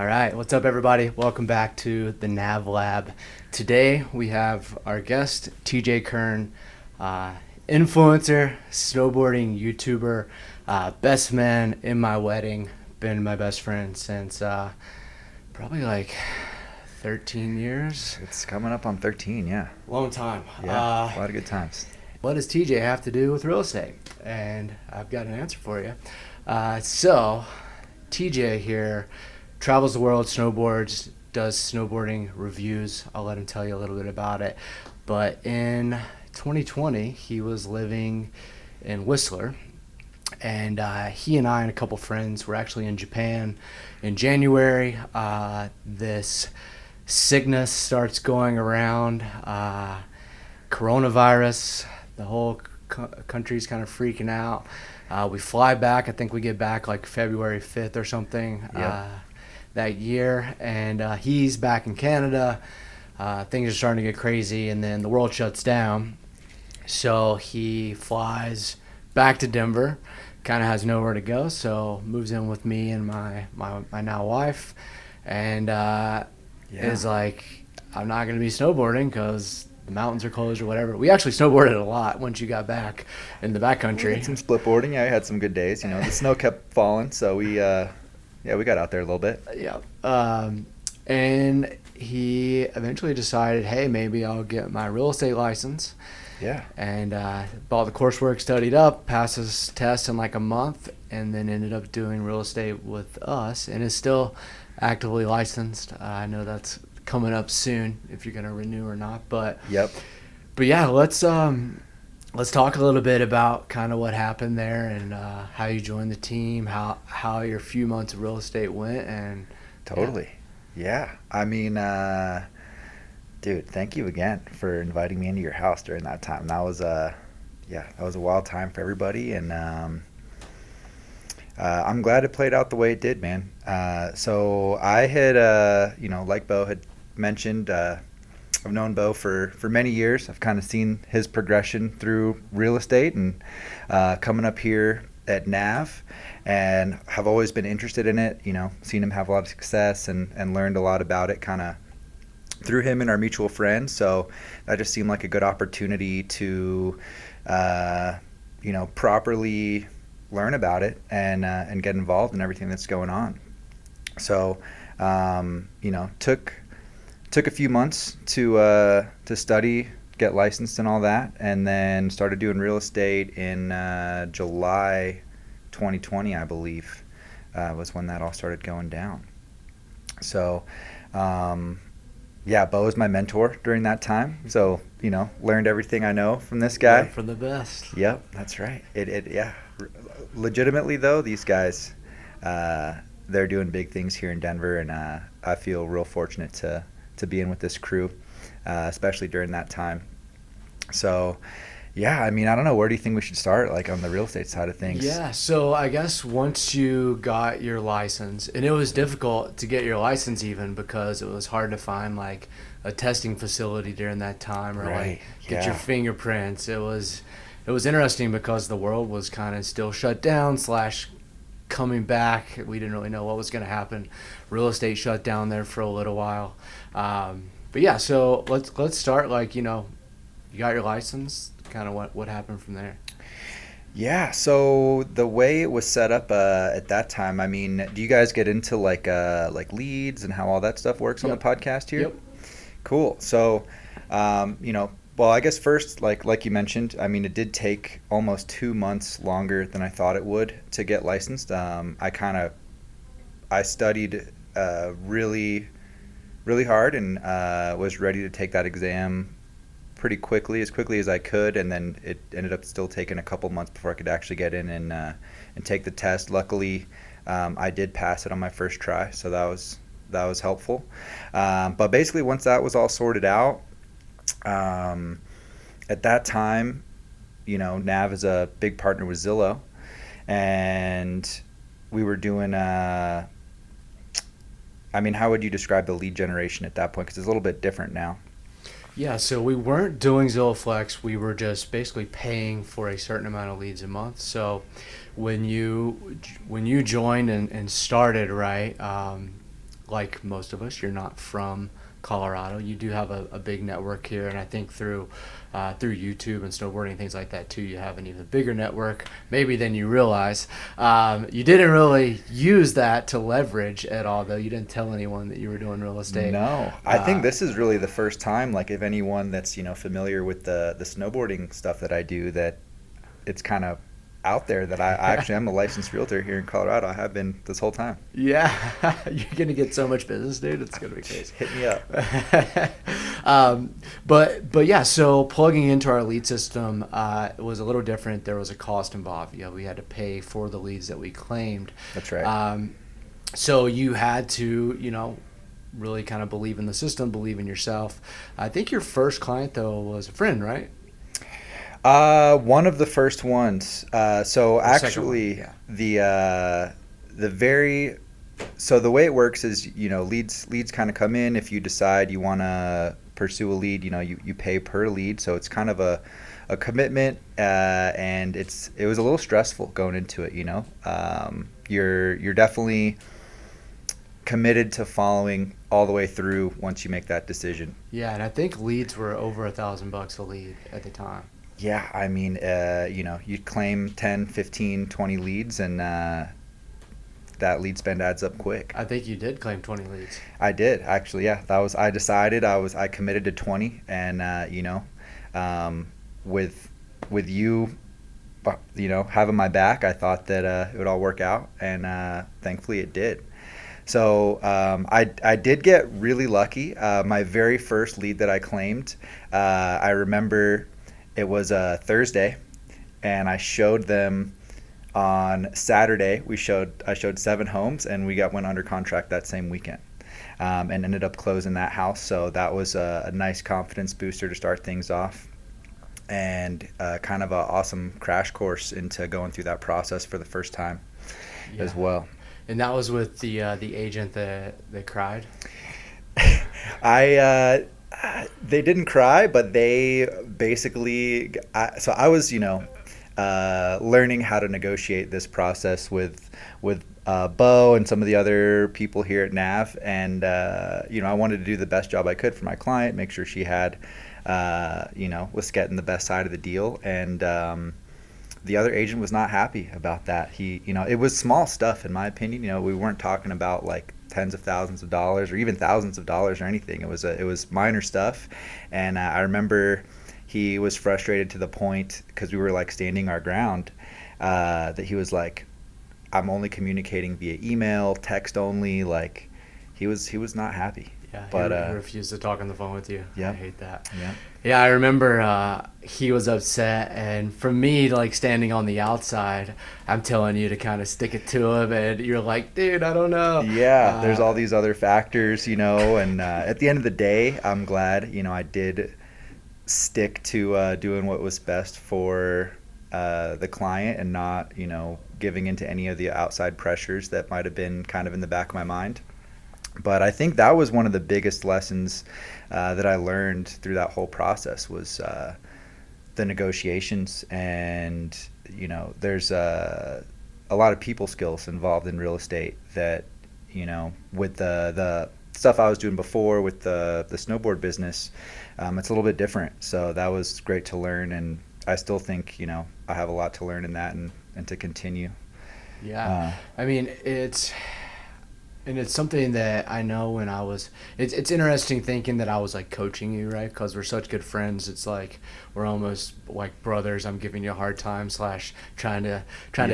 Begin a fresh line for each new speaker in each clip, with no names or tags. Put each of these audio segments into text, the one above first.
All right, what's up, everybody? Welcome back to the NAV Lab. Today we have our guest, TJ Kern, influencer, snowboarding YouTuber, best man in my wedding. Been my best friend since probably like 13 years.
It's coming up on 13, yeah.
Long time.
Yeah, a lot of good times.
What does TJ have to do with real estate? And I've got an answer for you. So TJ here travels the world, snowboards, does snowboarding reviews. I'll let him tell you a little bit about it. But in 2020, he was living in Whistler, and he and I and a couple friends were actually in Japan in January. This sickness starts going around, coronavirus. The whole country's kind of freaking out. We fly back. I think we get back like February 5th or something.
Yep.
That year, and he's back in Canada. Things are starting to get crazy, and then the world shuts down. So he flies back to Denver, kind of has nowhere to go, so moves in with me and my now wife, and is like, I'm not going to be snowboarding because the mountains are closed or whatever. We actually snowboarded a lot once you got back in the backcountry.
We did some split boarding. Yeah, I had some good days. You know, the snow kept falling, so we got out there a little bit.
Yeah. And he eventually decided, hey, maybe I'll get my real estate license.
Yeah.
And bought the coursework, studied up, passed his test in like a month, and then ended up doing real estate with us, and is still actively licensed. I know that's coming up soon if you're going to renew or not. But
Yep.
But yeah, let's talk a little bit about kind of what happened there and how you joined the team, how your few months of real estate went, and
Totally. Yeah. I mean, dude, thank you again for inviting me into your house during that time. That was that was a wild time for everybody, and I'm glad it played out the way it did, man. So I had, like Bo had mentioned, I've known Bo for many years. I've kind of seen his progression through real estate and coming up here at NAV, and have always been interested in it, seen him have a lot of success and learned a lot about it kind of through him and our mutual friends. So that just seemed like a good opportunity to, properly learn about it and get involved in everything that's going on. So, took a few months to study, get licensed and all that, and then started doing real estate in July 2020, I believe, was when that all started going down. So, Bo was my mentor during that time. So, learned everything I know from this guy.
Learn from the best.
Yep, that's right. Legitimately, though, these guys, they're doing big things here in Denver, and I feel real fortunate to be in with this crew, especially during that time. So, I mean, I don't know. Where do you think we should start, like on the real estate side of things?
Yeah, so I guess once you got your license, and it was difficult to get your license even because it was hard to find like a testing facility during that time, or
Right,
like get your fingerprints. It was interesting because the world was kind of still shut down / coming back. We didn't really know what was going to happen. Real estate shut down there for a little while. But yeah, so let's start, like, you got your license, kind of what happened from there.
Yeah, so the way it was set up at that time, I mean, do you guys get into like leads and how all that stuff works on the podcast here?
Yep.
Cool. So, well, I guess first, like you mentioned, I mean, it did take almost 2 months longer than I thought it would to get licensed. I studied really, really hard, and was ready to take that exam pretty quickly, as quickly as I could, and then it ended up still taking a couple months before I could actually get in and take the test. Luckily, I did pass it on my first try, so that was helpful. But basically, once that was all sorted out, at that time, NAV is a big partner with Zillow, and we were doing how would you describe the lead generation at that point? Because it's a little bit different now.
Yeah, so we weren't doing Zillow Flex. We were just basically paying for a certain amount of leads a month. So when you joined and started, right, like most of us, you're not from Colorado. You do have a big network here, and I think through YouTube and snowboarding and things like that too, you have an even bigger network maybe than you realize. You didn't really use that to leverage at all, though. You didn't tell anyone that you were doing real estate.
No, I think this is really the first time, like, if anyone that's, familiar with the snowboarding stuff that I do, that it's kind of out there that I actually am a licensed realtor here in Colorado. I have been this whole time.
Yeah, you're gonna get so much business, dude. It's gonna be crazy.
Hit me up.
But yeah, so plugging into our lead system it was a little different. There was a cost involved. We had to pay for the leads that we claimed.
That's right.
So you had to, really kind of believe in the system, believe in yourself. I think your first client though was a friend, right?
One of the first ones. So actually,
yeah.
So the way it works is, leads kind of come in. If you decide you want to pursue a lead, you pay per lead. So it's kind of a commitment, and it was a little stressful going into it. You're definitely committed to following all the way through once you make that decision.
Yeah, and I think leads were over $1,000 a lead at the time.
Yeah, I mean, you'd claim 10, 15, 20 leads, and that lead spend adds up quick.
I think you did claim 20 leads.
I did, actually, yeah. I committed to 20, and, with you, having my back, I thought that it would all work out, and thankfully it did. So I did get really lucky. My very first lead that I claimed, I remember it was a Thursday, and I showed them on Saturday. I showed 7 homes, and we went under contract that same weekend, and ended up closing that house. So that was a nice confidence booster to start things off, and kind of an awesome crash course into going through that process for the first time as well.
And that was with the agent that cried?
They didn't cry, but they basically, so I was, learning how to negotiate this process with Bo and some of the other people here at NAV. And, I wanted to do the best job I could for my client, make sure she had, was getting the best side of the deal. And the other agent was not happy about that. It was small stuff, in my opinion. We weren't talking about like tens of thousands of dollars or even thousands of dollars or anything. It was minor stuff. And I remember he was frustrated to the point, because we were like standing our ground, that he was like, I'm only communicating via email, text only. Like, he was not happy.
Yeah,
but
he refused to talk on the phone with you.
Yeah.
I hate that.
Yeah.
Yeah, I remember he was upset, and for me, like, standing on the outside, I'm telling you to kind of stick it to him, and you're like, dude, I don't know.
Yeah, there's all these other factors, and at the end of the day, I'm glad, I did stick to doing what was best for the client, and not, giving into any of the outside pressures that might have been kind of in the back of my mind. But I think that was one of the biggest lessons that I learned through that whole process, was the negotiations. And, there's a lot of people skills involved in real estate that, with the stuff I was doing before with the snowboard business, it's a little bit different. So that was great to learn. And I still think, I have a lot to learn in that and to continue.
Yeah. I mean, it's something that I know when I was, it's interesting thinking that I was like coaching you, right? Because we're such good friends. It's like we're almost like brothers. I'm giving you a hard time / trying to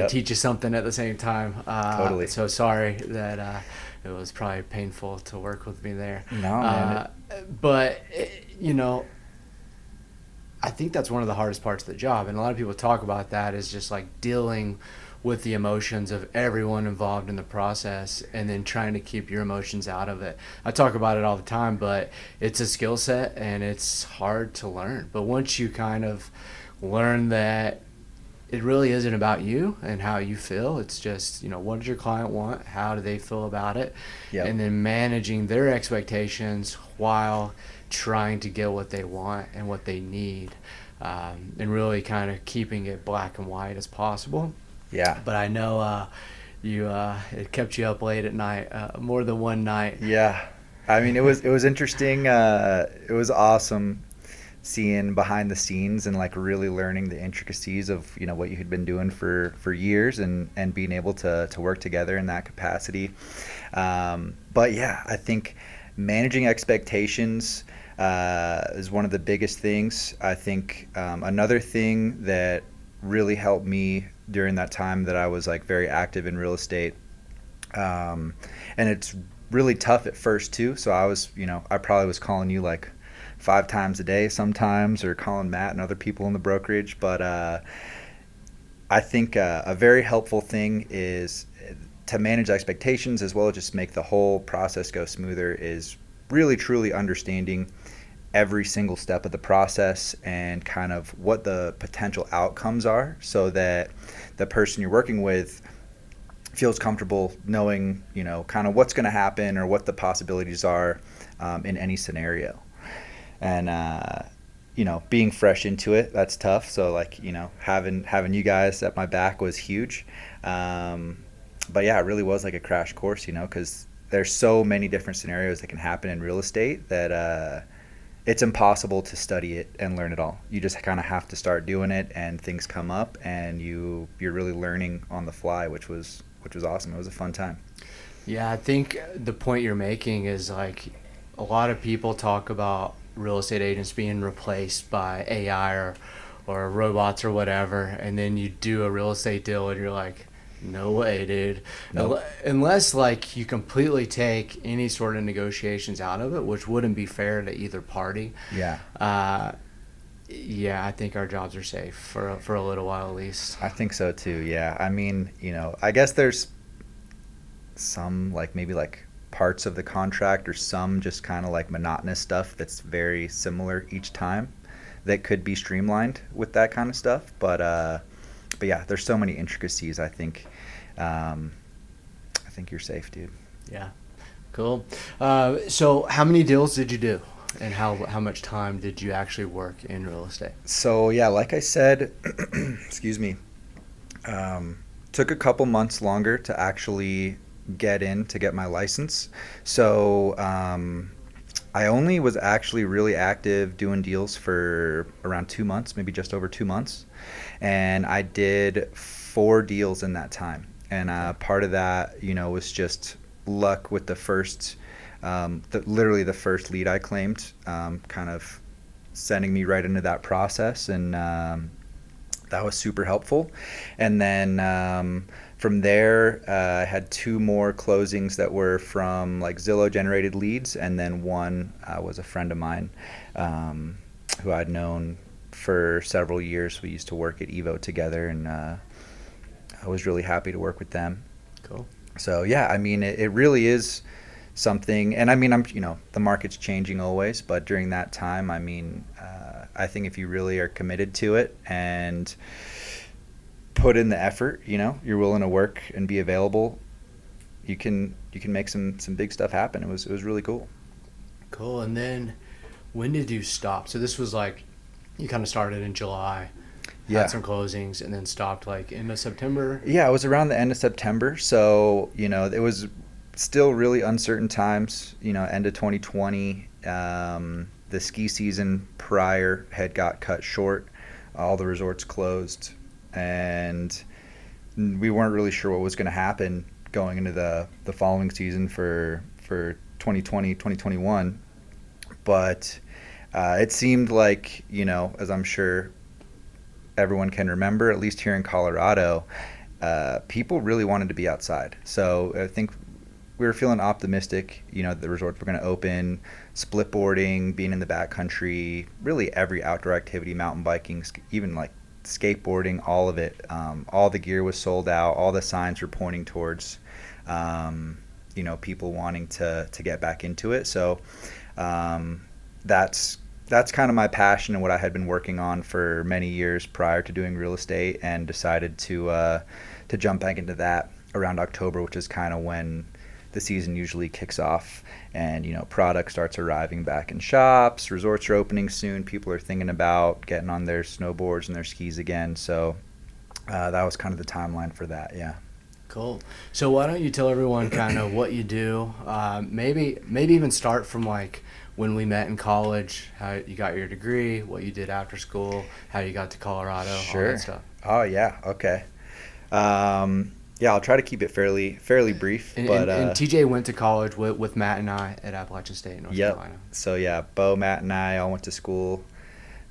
teach you something at the same time.
Totally.
So sorry that it was probably painful to work with me there.
No, man.
But I think that's one of the hardest parts of the job, and a lot of people talk about that, is just like dealing with the emotions of everyone involved in the process, and then trying to keep your emotions out of it. I talk about it all the time, but it's a skill set, and it's hard to learn. But once you kind of learn that it really isn't about you and how you feel, it's just, what does your client want? How do they feel about it?
Yep.
And then managing their expectations while trying to get what they want and what they need, and really kind of keeping it black and white as possible.
Yeah.
But I know it kept you up late at night, more than one night.
Yeah. I mean, it was interesting. It was awesome seeing behind the scenes and like really learning the intricacies of, you know, what you had been doing for years, and being able to work together in that capacity. But yeah, I think managing expectations is one of the biggest things. I think another thing that really helped me during that time that I was like very active in real estate, and it's really tough at first too. So I probably was calling you like 5 times a day sometimes, or calling Matt and other people in the brokerage. But I think a very helpful thing is to manage expectations, as well as just make the whole process go smoother, is really truly understanding every single step of the process and kind of what the potential outcomes are, so that the person you're working with feels comfortable knowing, you know, kind of what's going to happen or what the possibilities are in any scenario. And you know, being fresh into it, that's tough. So like, you know, having you guys at my back was huge. But yeah, it really was like a crash course, you know, because there's so many different scenarios that can happen in real estate that it's impossible to study it and learn it all. You just kind of have to start doing it, and things come up, and you're really learning on the fly, which was awesome. It was a fun time.
Yeah, I think the point you're making is like a lot of people talk about real estate agents being replaced by AI or robots or whatever, and then you do a real estate deal and you're like, no way, dude.
Nope.
Unless like you completely take any sort of negotiations out of it, which wouldn't be fair to either party.
Yeah.
Yeah, I think our jobs are safe for a little while at least.
I think so too. Yeah. I mean, you know, I guess there's some like maybe like parts of the contract, or some just kind of like monotonous stuff that's very similar each time, that could be streamlined with that kind of stuff. But yeah, there's so many intricacies. I think you're safe, dude.
Yeah, cool. So how many deals did you do, and how much time did you actually work in real estate?
So yeah, like I said, excuse me, took a couple months longer to actually get my license. So I only was actually really active doing deals for around 2 months, maybe just over 2 months. And I did 4 deals in that time. And part of that, you know, was just luck with the first, literally the first lead I claimed, kind of sending me right into that process. And that was super helpful. And then from there, I had 2 more closings that were from like Zillow generated leads, and then one was a friend of mine who I'd known for several years. We used to work at Evo together, and I was really happy to work with them.
Cool.
So yeah, I mean, it really is something. And I mean, you know, the market's changing always, but during that time, I mean, I think if you really are committed to it and put in the effort, you know, you're willing to work and be available, you can make some big stuff happen. It was really cool.
Cool. And then when did you stop? So this was like, you kind of started in July,
Yeah.
had some closings, and then stopped like end of September?
Yeah, it was around the end of September. So, you know, it was still really uncertain times, you know, end of 2020. The ski season prior had got cut short. All the resorts closed, and we weren't really sure what was going to happen going into the following season for 2020, 2021. But it seemed like, you know, as I'm sure everyone can remember, at least here in Colorado, people really wanted to be outside. So I think we were feeling optimistic, you know, the resorts were going to open, split boarding, being in the backcountry, really every outdoor activity, mountain biking, even like skateboarding, all of it. All the gear was sold out. All the signs were pointing towards, you know, people wanting to get back into it. So that's kind of my passion and what I had been working on for many years prior to doing real estate, and decided to jump back into that around October, which is kind of when the season usually kicks off, and, you know, product starts arriving back in shops, resorts are opening soon, people are thinking about getting on their snowboards and their skis again. So that was kind of the timeline for that. Yeah.
Cool. So why don't you tell everyone kind of what you do? Maybe even start from like when we met in college, how you got your degree, what you did after school, how you got to Colorado, all that stuff.
Oh yeah. Okay. Yeah, I'll try to keep it fairly brief.
And,
but
and TJ went to college with Matt and I at Appalachian State, North Carolina.
So yeah, Bo, Matt, and I all went to school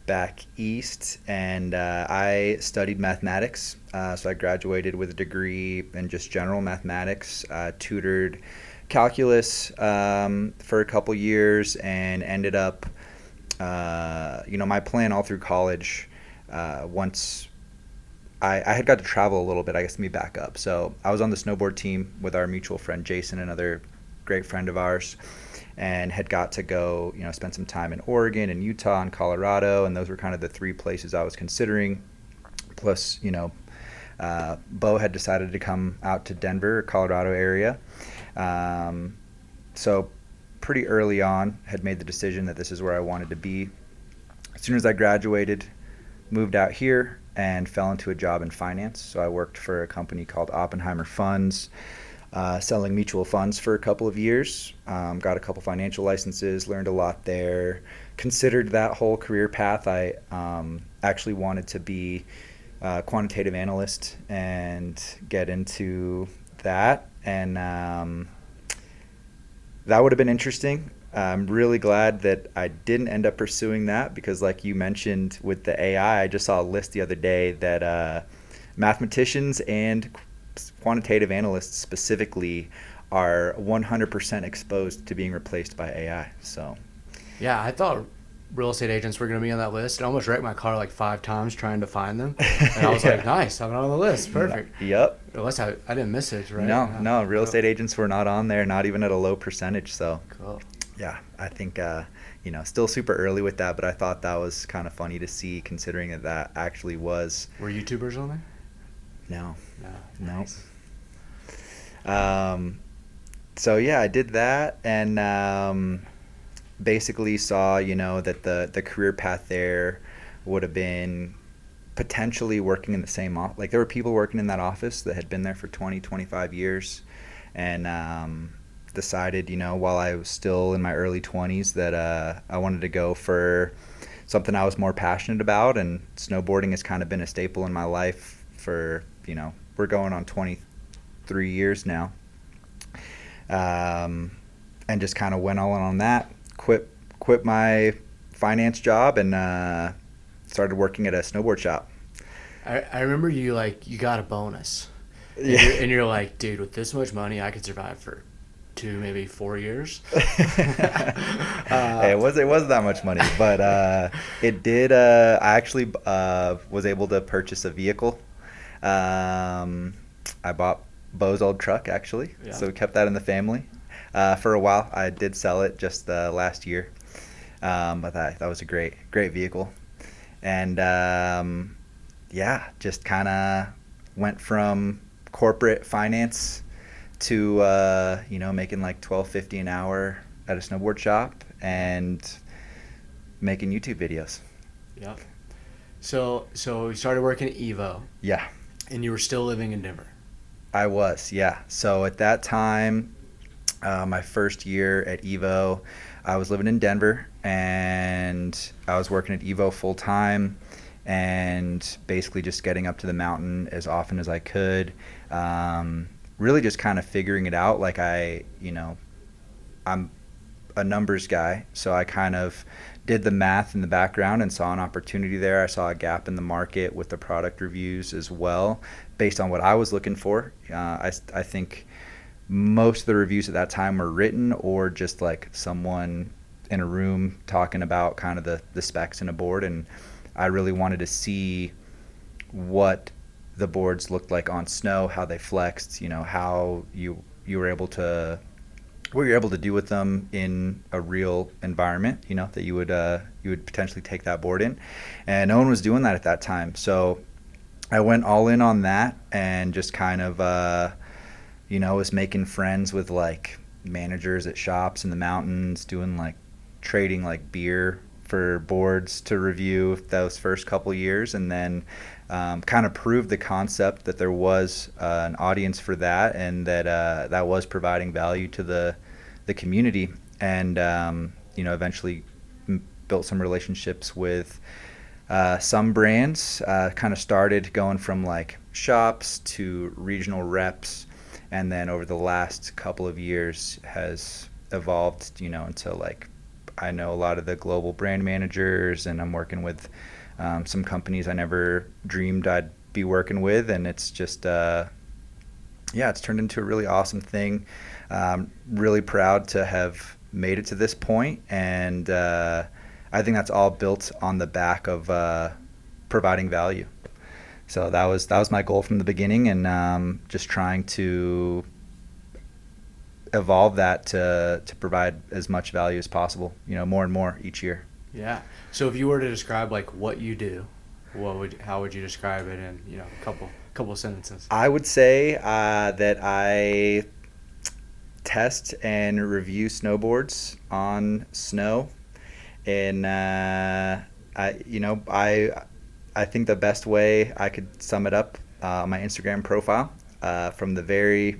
back east, and I studied mathematics. So I graduated with a degree in just general mathematics. Tutored calculus for a couple years, and ended up, my plan all through college. Once I had got to travel a little bit, I guess. Let me back up. So I was on the snowboard team with our mutual friend Jason, another great friend of ours, and had got to go, spend some time in Oregon and Utah and Colorado, and those were kind of the three places I was considering. Plus, Bo had decided to come out to Denver, Colorado area. So pretty early on, had made the decision that this is where I wanted to be. As soon as I graduated, moved out here and fell into a job in finance. So I worked for a company called Oppenheimer Funds, selling mutual funds for a couple of years. Got a couple financial licenses, learned a lot there. Considered that whole career path. I actually wanted to be a quantitative analyst and get into that. And that would have been interesting. I'm really glad that I didn't end up pursuing that, because like you mentioned with the AI, I just saw a list the other day that mathematicians and quantitative analysts specifically are 100% exposed to being replaced by AI. So
yeah, I thought real estate agents were going to be on that list. I almost wrecked my car like 5 times trying to find them. And I was like, nice, I'm on the list. Perfect.
Yep.
Unless I didn't miss it, right?
No, real estate agents were not on there, not even at a low percentage. So
cool.
Yeah, I think, still super early with that, but I thought that was kind of funny to see, considering that actually was.
Were YouTubers on there?
No.
Nice.
So yeah, I did that, and basically saw, that the career path there would have been potentially working in the same office. Like there were people working in that office that had been there for 20, 25 years, and decided, while I was still in my early 20s, that I wanted to go for something I was more passionate about, and snowboarding has kind of been a staple in my life for, we're going on 23 years now. And just kind of went all in on that, quit my finance job, and started working at a snowboard shop.
I remember you got a bonus.
Yeah.
And you're like, dude, with this much money, I could survive for 2, maybe 4 years.
It wasn't that much money, but it did. I actually was able to purchase a vehicle. I bought Bo's old truck, actually. Yeah. So we kept that in the family for a while. I did sell it just last year, but that was a great vehicle. And just kind of went from corporate finance to making like $12.50 an hour at a snowboard shop and making YouTube videos.
Yeah. So you started working at Evo.
Yeah.
And you were still living in Denver.
I was, yeah. So at that time, my first year at Evo, I was living in Denver, and I was working at Evo full time, and basically just getting up to the mountain as often as I could. Really just kind of figuring it out. Like I'm a numbers guy, so I kind of did the math in the background and saw an opportunity there. I saw a gap in the market with the product reviews as well, based on what I was looking for. I think most of the reviews at that time were written or just like someone in a room talking about kind of the specs in a board, and I really wanted to see what the boards looked like on snow, how they flexed, how you were able to, what you're able to do with them in a real environment, that you would potentially take that board in. And no one was doing that at that time. So I went all in on that, and just kind of, was making friends with like managers at shops in the mountains, doing like trading like beer for boards to review those first couple years. And then kind of proved the concept that there was an audience for that, and that that was providing value to the community. And eventually built some relationships with some brands. Kind of started going from like shops to regional reps, and then over the last couple of years has evolved, into like, I know a lot of the global brand managers, and I'm working with some companies I never dreamed I'd be working with, and it's just it's turned into a really awesome thing. Really proud to have made it to this point, and I think that's all built on the back of providing value. So that was my goal from the beginning, and just trying to evolve that to provide as much value as possible, more and more each year.
Yeah. So if you were to describe like what you do, how would you describe it in a couple sentences?
I would say that I test and review snowboards on snow, and I think the best way I could sum it up, my Instagram profile, from the very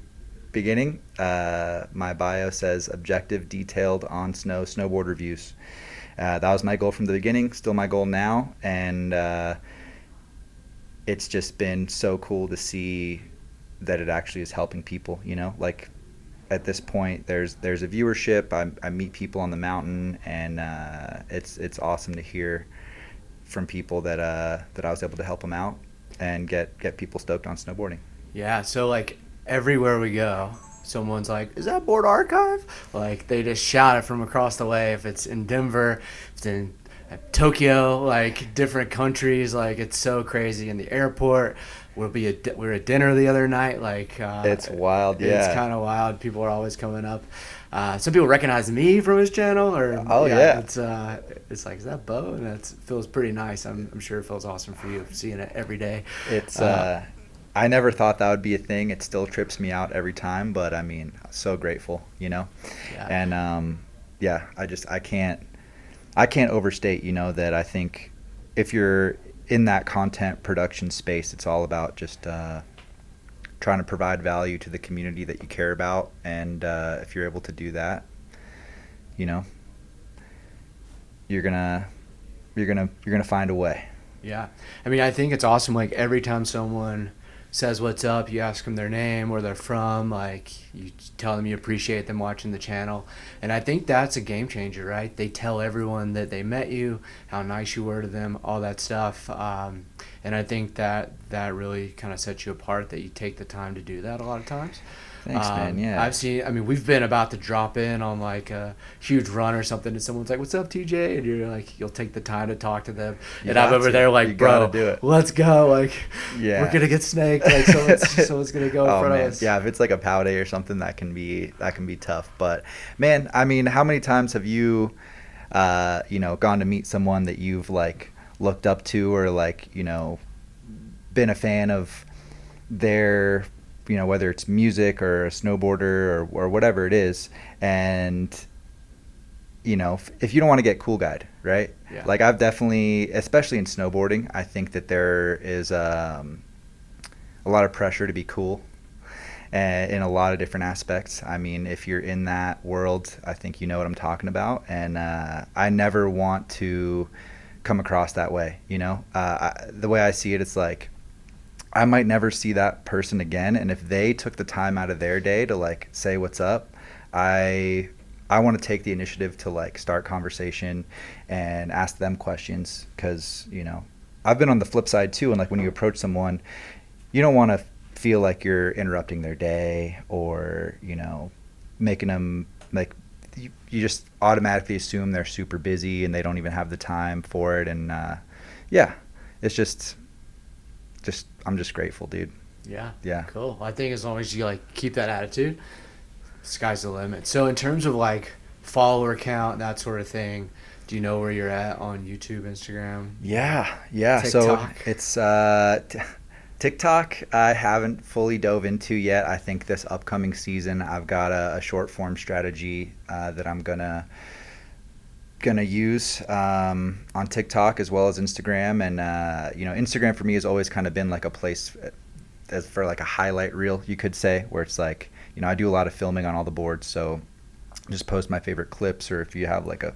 beginning, my bio says objective, detailed, on snow snowboard reviews. That was my goal from the beginning, still my goal now, and it's just been so cool to see that it actually is helping people. Like at this point, there's a viewership. I meet people on the mountain, and it's awesome to hear from people that I was able to help them out and get people stoked on snowboarding.
Yeah. So like everywhere we go, someone's like, "Is that Board Archive?" Like they just shout it from across the way. If it's in Denver, if it's in Tokyo, like different countries, like it's so crazy. In the airport, we were at dinner the other night. Like
it's wild. Yeah,
it's kind of wild. People are always coming up. Some people recognize me from his channel, or it's like, is that Bo? And that feels pretty nice. I'm sure it feels awesome for you seeing it every day.
It's I never thought that would be a thing. It still trips me out every time, but I mean, so grateful, Yeah. And I can't overstate, that I think if you're in that content production space, it's all about just trying to provide value to the community that you care about, and if you're able to do that, you're gonna find a way.
Yeah, I mean, I think it's awesome. Like every time someone says what's up, you ask them their name, where they're from, like you tell them you appreciate them watching the channel, and I think that's a game changer, right? They tell everyone that they met you, how nice you were to them, all that stuff, and I think that really kind of sets you apart, that you take the time to do that a lot of times.
Thanks, man. Yeah.
We've been about to drop in on like a huge run or something, and someone's like, "What's up, TJ?" And you're like, you'll take the time to talk to them. And I'm over there like, "Bro,
do it.
Let's go. Like, we're going to get snaked. Like, someone's going to go in front of us."
Yeah, if it's like a POW day or something, that can be tough. But, man, I mean, how many times have you, gone to meet someone that you've, like, looked up to, or, like, been a fan of their, whether it's music or a snowboarder or whatever it is, and if you don't want to get cool guyed, right?
Yeah.
Like I've definitely, especially in snowboarding, I think that there is a lot of pressure to be cool in a lot of different aspects. I mean, if you're in that world, I think you know what I'm talking about, and I never want to come across that way. The way I see it, it's like, I might never see that person again, and if they took the time out of their day to like say what's up, I want to take the initiative to like start conversation and ask them questions, because I've been on the flip side too, and like when you approach someone, you don't want to feel like you're interrupting their day, or making them like, you just automatically assume they're super busy and they don't even have the time for it, and it's just I'm just grateful, dude. Yeah.
Cool. I think as long as you like keep that attitude, sky's the limit. So in terms of like follower count, that sort of thing, do you know where you're at on YouTube, Instagram?
Yeah.
TikTok?
So it's TikTok I haven't fully dove into yet. I think this upcoming season I've got a short form strategy that I'm gonna gonna use on TikTok as well as Instagram. And Instagram for me has always kind of been like a place as for like a highlight reel, you could say, where it's like, I do a lot of filming on all the boards, so just post my favorite clips, or if you have like a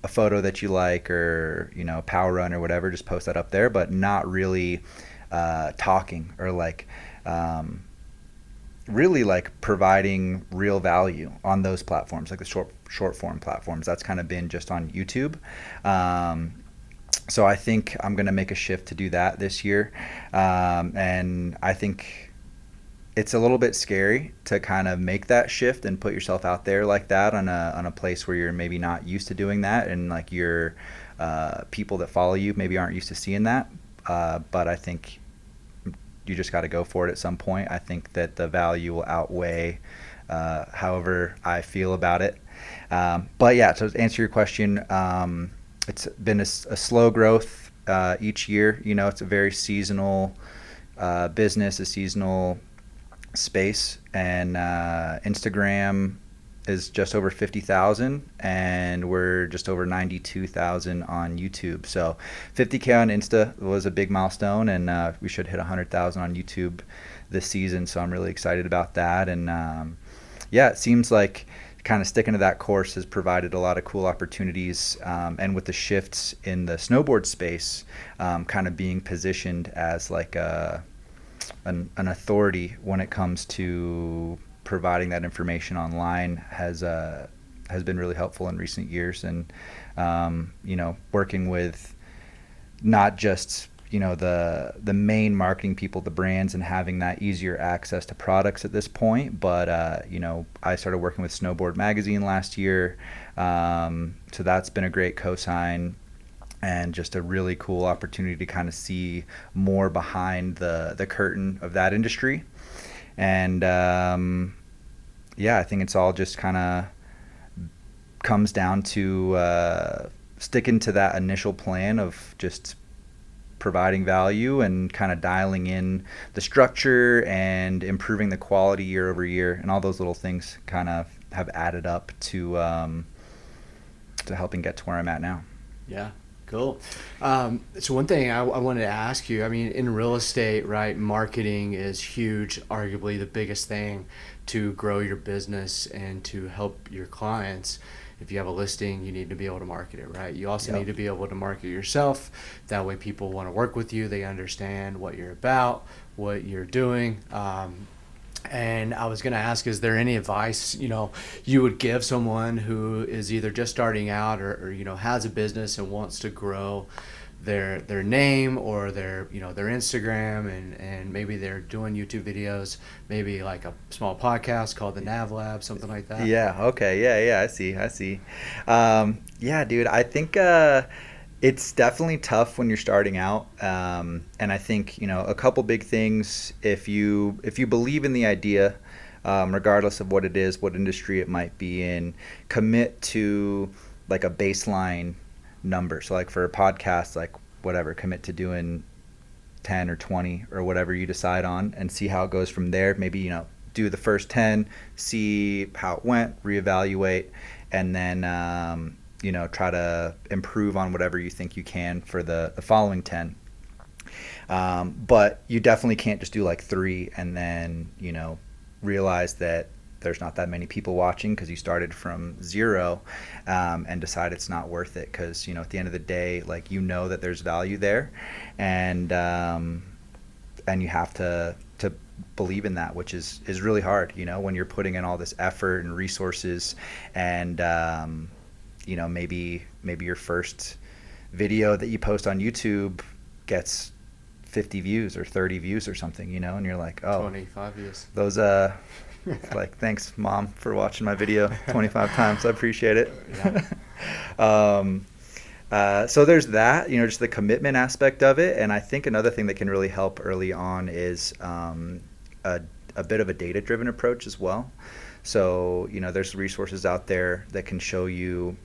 photo that you like, or power run or whatever, just post that up there, but not really talking or like really like providing real value on those platforms, like the short form platforms. That's kind of been just on YouTube. So I think I'm going to make a shift to do that this year. And I think it's a little bit scary to kind of make that shift and put yourself out there like that on a place where you're maybe not used to doing that, and like your people that follow you maybe aren't used to seeing that. But I think you just got to go for it at some point. I think that the value will outweigh however I feel about it. But yeah, so to answer your question, it's been a slow growth each year. It's a very seasonal business, a seasonal space, and Instagram is just over 50,000, and we're just over 92,000 on YouTube. So 50K on Insta was a big milestone, and we should hit 100,000 on YouTube this season. So I'm really excited about that. And it seems like kind of sticking to that course has provided a lot of cool opportunities. And with the shifts in the snowboard space, kind of being positioned as like an authority when it comes to providing that information online has been really helpful in recent years. And working with not just the main marketing people, the brands, and having that easier access to products at this point. But I started working with Snowboard magazine last year, so that's been a great cosign, and just a really cool opportunity to kind of see more behind the curtain of that industry. And I think it's all just kind of comes down to sticking to that initial plan of just providing value and kind of dialing in the structure and improving the quality year over year. And all those little things kind of have added up to helping get to where I'm at now.
Yeah. Cool. So one thing I wanted to ask you, I mean, in real estate, right, marketing is huge, arguably the biggest thing to grow your business and to help your clients. If you have a listing, you need to be able to market it, right? You also need to be able to market yourself. That way people want to work with you. They understand what you're about, what you're doing. And I was going to ask, is there any advice, you would give someone who is either just starting out or has a business and wants to grow their name or their Instagram, and maybe they're doing YouTube videos, maybe like a small podcast called the NAV Lab, something like that?
Yeah. Okay. Yeah. I see. Dude, I think it's definitely tough when you're starting out. And I think, a couple big things, if you believe in the idea, regardless of what it is, what industry it might be in, commit to like a baseline number. So like for a podcast, like whatever, commit to doing 10 or 20 or whatever you decide on, and see how it goes from there. Maybe, do the first 10, see how it went, reevaluate, and then, try to improve on whatever you think you can for the following 10. But you definitely can't just do like 3 and then, realize that there's not that many people watching because you started from 0, and decide it's not worth it. Because, at the end of the day, like, that there's value there, and you have to believe in that, which is really hard, when you're putting in all this effort and resources, and maybe your first video that you post on YouTube gets 50 views or 30 views or something, and you're like, oh,
25 views.
Those, like, thanks, Mom, for watching my video 25 times. I appreciate it. Yeah. So there's that, just the commitment aspect of it. And I think another thing that can really help early on is a bit of a data-driven approach as well. So, there's resources out there that can show you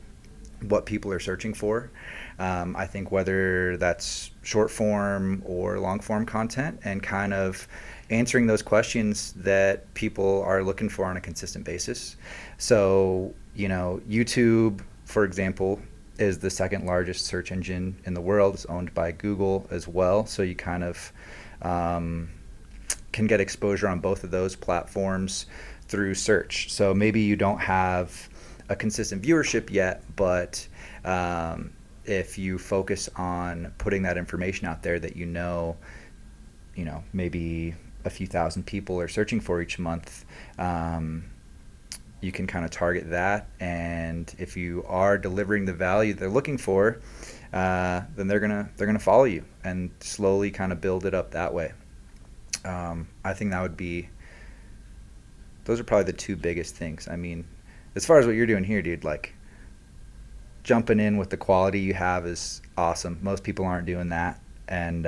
what people are searching for. I think whether that's short form or long form content, and kind of answering those questions that people are looking for on a consistent basis. So, YouTube for example, is the second largest search engine in the world. It's owned by Google as well. So you kind of can get exposure on both of those platforms through search. So maybe you don't have a consistent viewership yet, but if you focus on putting that information out there that maybe a few thousand people are searching for each month, you can kind of target that. And if you are delivering the value they're looking for, then they're gonna follow you and slowly kind of build it up that way. I think those are probably the two biggest things. I mean, as far as what you're doing here, dude, like jumping in with the quality you have is awesome. Most people aren't doing that. And,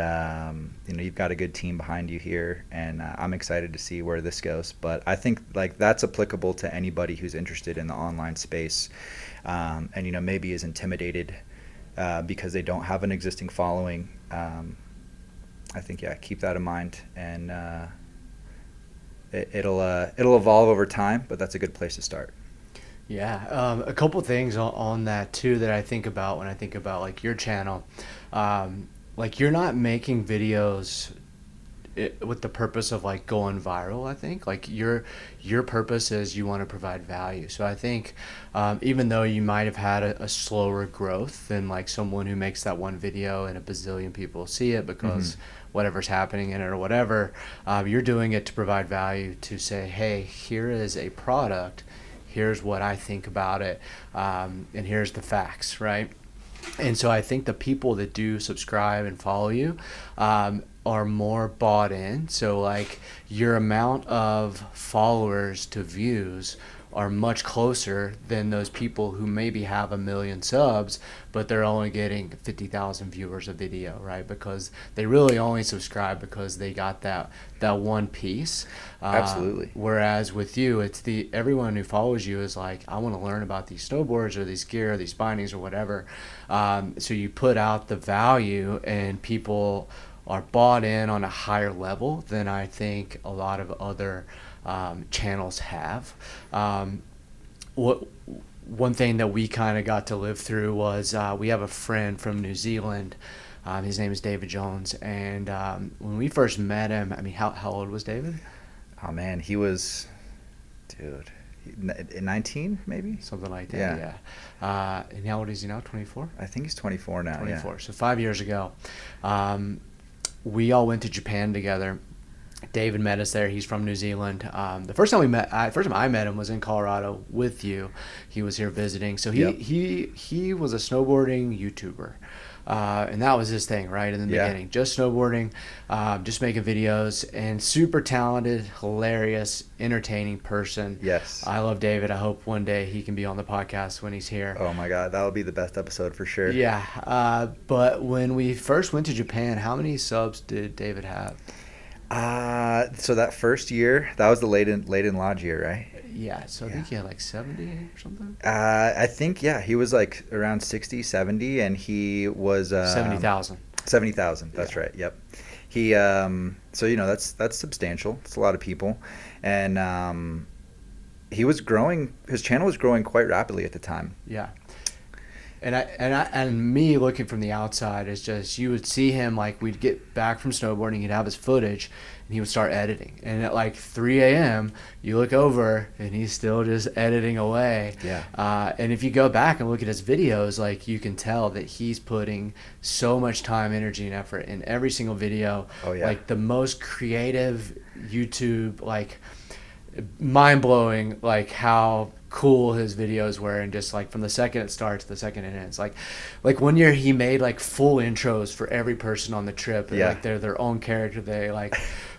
you've got a good team behind you here, and I'm excited to see where this goes. But I think like that's applicable to anybody who's interested in the online space, and, maybe is intimidated because they don't have an existing following. I think, keep that in mind, and it'll evolve over time, but that's a good place to start.
Yeah, a couple things on that too that I think about when I think about like your channel. Like you're not making videos with the purpose of like going viral. I think like your purpose is you want to provide value. So I think even though you might have had a slower growth than like someone who makes that one video and a bazillion people see it because whatever's happening in it or whatever, you're doing it to provide value, to say, hey, here is a product, here's what I think about it, and here's the facts, right? And so I think the people that do subscribe and follow you are more bought in. So like your amount of followers to views are much closer than those people who maybe have 1 million subs, but they're only getting 50,000 viewers a video, right? Because they really only subscribe because they got that one piece.
Absolutely.
Whereas with you, it's everyone who follows you is like, I want to learn about these snowboards or these gear or these bindings or whatever. So you put out the value, and people are bought in on a higher level than I think a lot of other channels have. One thing that we kind of got to live through was we have a friend from New Zealand. His name is David Jones, and when we first met him, I mean, how old was David?
Oh man, he was, 19 maybe,
something like that. Yeah. And how old is he now? 24.
I think he's 24 now.
24. So 5 years ago, we all went to Japan together. David met us there. He's from New Zealand. The first time I met him was in Colorado with you. He was here visiting. So he was a snowboarding YouTuber. And that was his thing, right, in the beginning. Just snowboarding, just making videos, and super talented, hilarious, entertaining person.
Yes.
I love David. I hope one day he can be on the podcast when he's here.
Oh, my God. That'll be the best episode for sure.
Yeah. But when we first went to Japan, how many subs did David have?
So that first year, that was the Leyden Lodge year, right?
Yeah, so I think he had like 70 or something.
I think, he was like around 60, 70, and he was
70,000.
70,000. That's right. Yep. He so that's substantial. It's a lot of people, and he was growing. His channel was growing quite rapidly at the time.
Yeah. And me looking from the outside is just, you would see him, like, we'd get back from snowboarding, he'd have his footage, and he would start editing. And at like 3 a.m., you look over, and he's still just editing away.
Yeah.
And if you go back and look at his videos, like, you can tell that he's putting so much time, energy, and effort in every single video.
Oh, yeah.
Like, the most creative YouTube, like, mind-blowing, like, how cool his videos were, and just like from the second it starts to the second it ends, like one year he made like full intros for every person on the trip, and like they're their own character. They like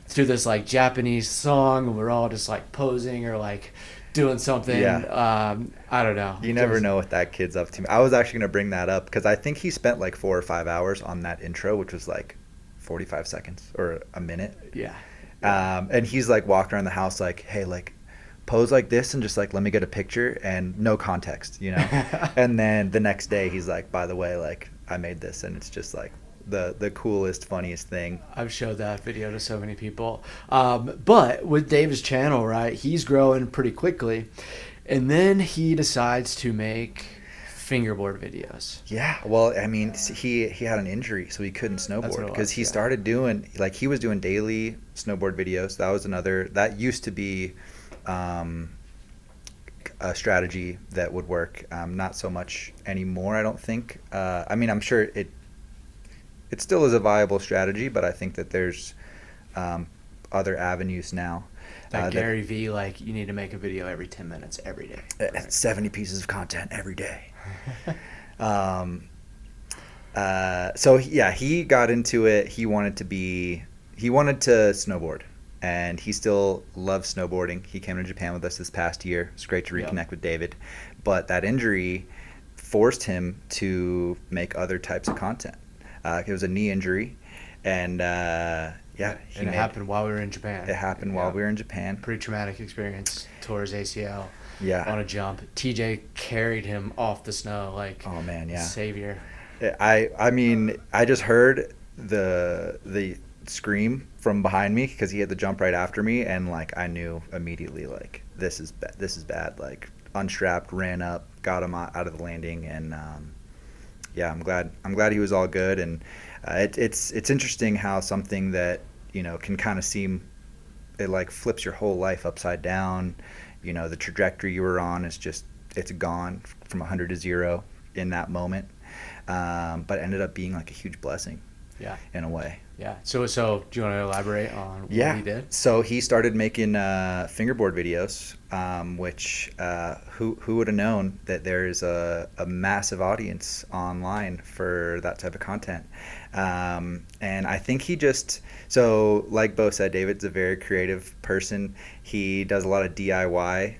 through this like Japanese song, and we're all just like posing or like doing something. I don't know,
you never know what that kid's up to. I was actually going to bring that up because I think he spent like 4 or 5 hours on that intro, which was like 45 seconds or a minute. And he's like walking around the house like, hey, like pose like this and just like let me get a picture, and no context, and then the next day he's like, by the way, like I made this, and it's just like the coolest, funniest thing.
I've showed that video to so many people. But with Dave's channel, right, he's growing pretty quickly, and then he decides to make fingerboard videos.
Yeah, well, I mean, he had an injury, so he couldn't snowboard because he started doing, like, he was doing daily snowboard videos. That was another, that used to be a strategy that would work. Not so much anymore, I don't think. I mean, I'm sure it still is a viable strategy, but I think that there's other avenues now.
Like Gary Vee, like, you need to make a video every 10 minutes every day.
Right? 70 pieces of content every day. So yeah, he got into it. He wanted to snowboard, and he still loves snowboarding. He came to Japan with us this past year. It's great to reconnect with David, but that injury forced him to make other types of content. It was a knee injury, and it
happened while we were in Japan.
It happened while we were in Japan.
Pretty traumatic experience. Tore his ACL.
Yeah.
On a jump. TJ carried him off the snow like,
oh man, yeah.
Savior.
I mean, I just heard the scream from behind me because he had the jump right after me, and like I knew immediately, like, this is bad. Like, unstrapped, ran up, got him out of the landing, and I'm glad he was all good. And it's interesting how something that, you know, can kind of seem, it like flips your whole life upside down. You know, the trajectory you were on is just, it's gone from 100 to 0 in that moment, but ended up being like a huge blessing. Yeah, in a way.
Yeah. So do you want to elaborate on what he did?
So he started making fingerboard videos, which who would have known that there's a massive audience online for that type of content. And I think he just, so like Bo said, David's a very creative person. He does a lot of DIY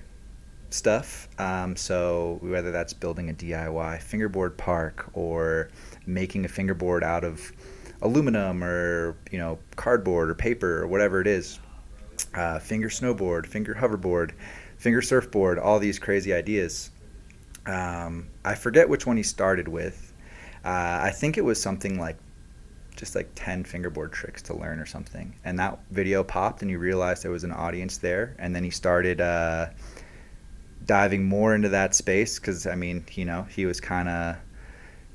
stuff. So whether that's building a DIY fingerboard park or making a fingerboard out of aluminum or, you know, cardboard or paper or whatever it is, finger snowboard, finger hoverboard, finger surfboard, all these crazy ideas. I forget which one he started with. I think it was something like just like 10 fingerboard tricks to learn or something, and that video popped and you realized there was an audience there, and then he started diving more into that space because, I mean, you know, he was kind of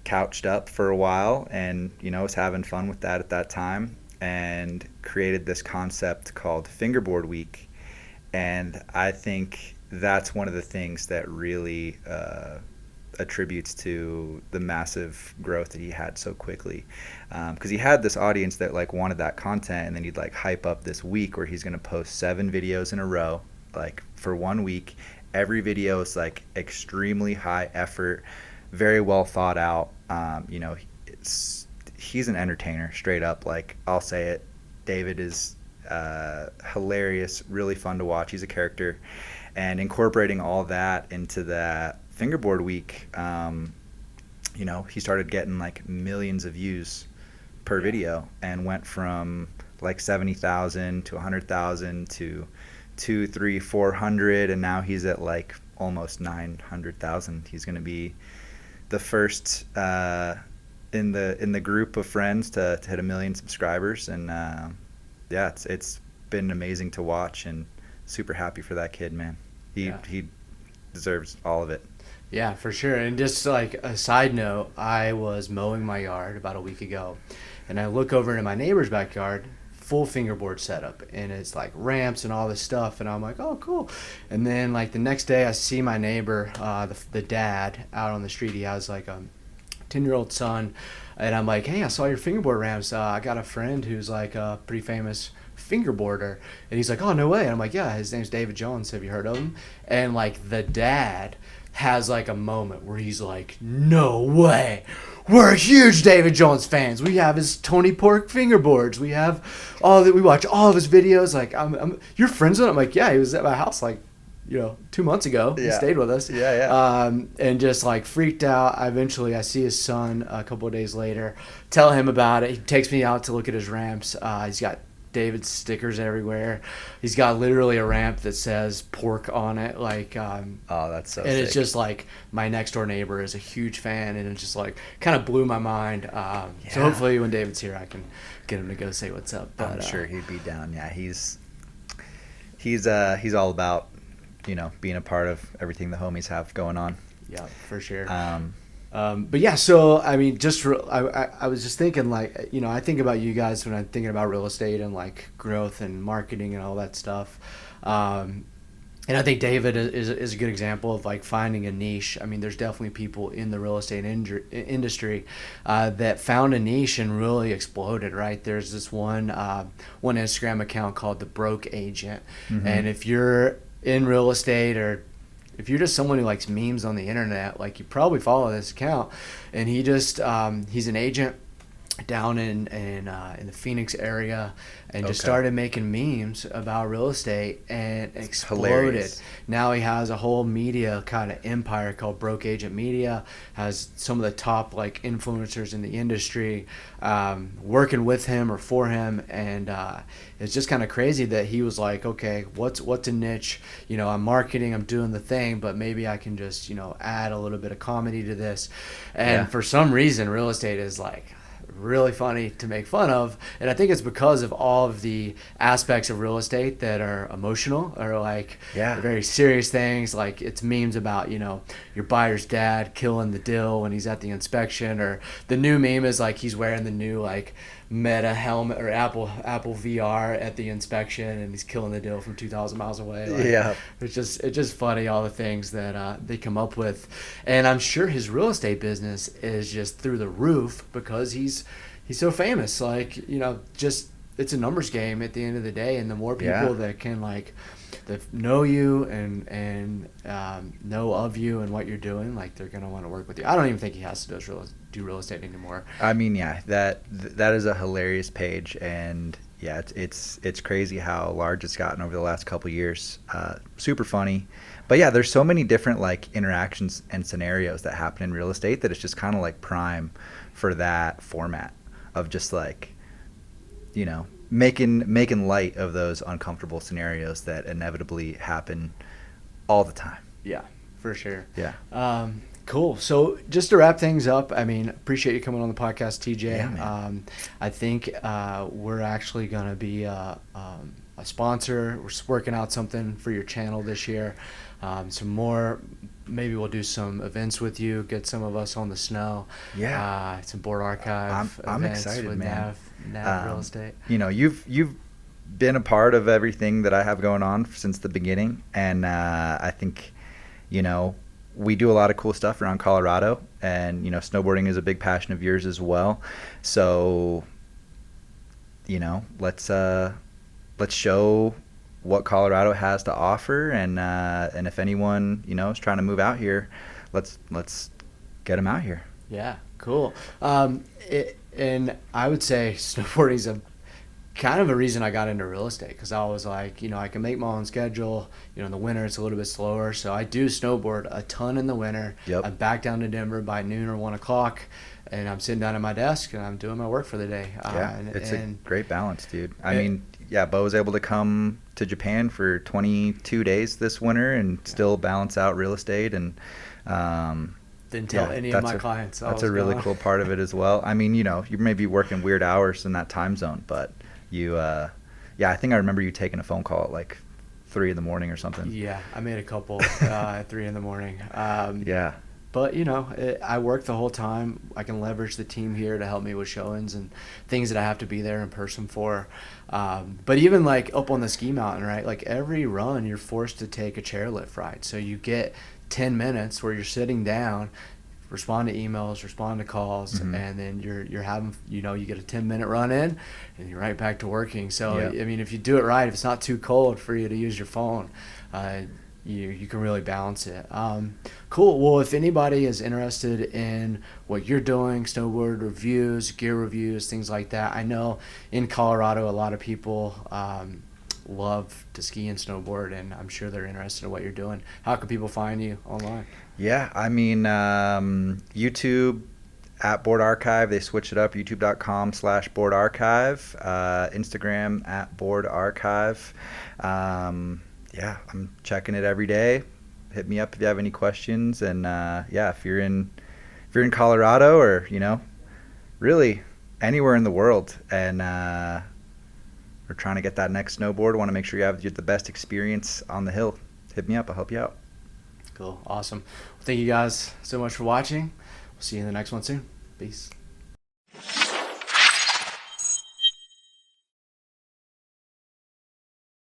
couched up for a while and, you know, was having fun with that at that time, and created this concept called Fingerboard Week. And I think that's one of the things that really attributes to the massive growth that he had so quickly, because he had this audience that like wanted that content, and then he'd like hype up this week where he's going to post 7 videos in a row, like for 1 week. Every video is like extremely high effort, very well thought out. You know, he's an entertainer, straight up. Like, I'll say it. David is hilarious, really fun to watch. He's a character, and incorporating all that into that Fingerboard Week, you know, he started getting like millions of views per video, and went from like 70,000 to 100,000 to 200, 300, 400, and now he's at like almost 900,000. He's going to be the first in the group of friends to hit 1 million subscribers, and it's been amazing to watch, and super happy for that kid, man. He deserves all of it.
Yeah, for sure. And just like a side note, I was mowing my yard about a week ago, and I look over into my neighbor's backyard, full fingerboard setup, and it's like ramps and all this stuff, and I'm like, oh, cool. And then like the next day I see my neighbor, the dad, out on the street. He has like a 10-year-old son, and I'm like, hey, I saw your fingerboard ramps. I got a friend who's like a pretty famous fingerboarder. And he's like, oh, no way. And I'm like, yeah, his name's David Jones. Have you heard of him? And like the dad has like a moment where he's like, no way, we're huge David Jones fans. We have his Tony Pork fingerboards. We have we watch all of his videos. Like, you're friends with him? I'm like, yeah, he was at my house like, 2 months ago. He stayed with us. And just like freaked out. Eventually I see his son a couple of days later, tell him about it. He takes me out to look at his ramps. He's got David's stickers everywhere. He's got literally a ramp that says pork on it. Like,
that's so
and
sick.
It's just like my next door neighbor is a huge fan, and it just like kind of blew my mind. So hopefully when David's here, I can get him to go say what's up. But,
I'm sure he'd be down. Yeah, he's all about, being a part of everything the homies have going on.
Yeah, for sure. But yeah, so I mean, I was just thinking, like, I think about you guys when I'm thinking about real estate and like growth and marketing and all that stuff. And I think David is a good example of like finding a niche. I mean, there's definitely people in the real estate industry that found a niche and really exploded. Right? There's this one Instagram account called the Broke Agent, and if you're in real estate, or if you're just someone who likes memes on the internet, like, you probably follow this account. And he's an agent down in the Phoenix area, and just started making memes about real estate and exploded. Hilarious. Now he has a whole media kind of empire called Broke Agent Media, has some of the top like influencers in the industry working with him or for him, and it's just kind of crazy that he was like, okay, what's a niche? I'm marketing, I'm doing the thing, but maybe I can just add a little bit of comedy to this. And for some reason, real estate is like really funny to make fun of, and I think it's because of all of the aspects of real estate that are emotional, or like very serious things. Like, it's memes about your buyer's dad killing the deal when he's at the inspection, or the new meme is like he's wearing the new like Meta helmet or Apple VR at the inspection, and he's killing the deal from 2,000 miles away. Like, it's just funny, all the things that they come up with. And I'm sure his real estate business is just through the roof because he's so famous. Like, just, it's a numbers game at the end of the day, and the more people that can like that know you and know of you and what you're doing, like, they're gonna want to work with you. I don't even think he has to do real estate anymore.
I mean, that is a hilarious page, and it's crazy how large it's gotten over the last couple years. Super funny, but there's so many different like interactions and scenarios that happen in real estate that it's just kind of like prime for that format of just like making light of those uncomfortable scenarios that inevitably happen all the time.
Yeah, for sure.
Yeah.
Cool. So just to wrap things up, I mean, appreciate you coming on the podcast, TJ.
Yeah, man.
I think we're actually going to be a sponsor. We're working out something for your channel this year. Some more, maybe we'll do some events with you, get some of us on the snow.
Yeah.
Some board archive
I'm
events
excited,
with
man.
NAV Real Estate.
You've been a part of everything that I have going on since the beginning, and I think we do a lot of cool stuff around Colorado, and snowboarding is a big passion of yours as well. So let's show what Colorado has to offer, and if anyone is trying to move out here, let's get them out here.
Yeah, cool. And I would say snowboarding is a kind of a reason I got into real estate, because I was like, I can make my own schedule. In the winter it's a little bit slower, so I do snowboard a ton in the winter.
Yep.
I'm back down to Denver by noon or 1 o'clock, and I'm sitting down at my desk and I'm doing my work for the day.
It's a great balance, dude. I mean, Bo was able to come to Japan for 22 days this winter and still balance out real estate, and
didn't tell any of my clients.
That's a really cool part of it as well. I mean, you may be working weird hours in that time zone, but I think I remember you taking a phone call at like 3 a.m. or something.
Yeah, I made a couple at 3 a.m.
Yeah.
But, I work the whole time. I can leverage the team here to help me with showings and things that I have to be there in person for. But even like up on the ski mountain, right? Like every run, you're forced to take a chairlift ride. So you get 10 minutes where you're sitting down, respond to emails, respond to calls, and then you're having, you get a 10-minute run in and you're right back to working. So, I mean, if you do it right, if it's not too cold for you to use your phone, you can really balance it. Cool. Well, if anybody is interested in what you're doing, snowboard reviews, gear reviews, things like that, I know in Colorado a lot of people love to ski and snowboard, and I'm sure they're interested in what you're doing. How can people find you online?
Yeah, I mean, YouTube at Board Archive. They switch it up, youtube.com/Board Archive. Instagram at Board Archive. I'm checking it every day. Hit me up if you have any questions. And if you're in Colorado, or really anywhere in the world, and we're trying to get that next snowboard, want to make sure you have the best experience on the hill, hit me up. I'll help you out.
Cool. Awesome. Well, thank you guys so much for watching. See you in the next one soon. Peace.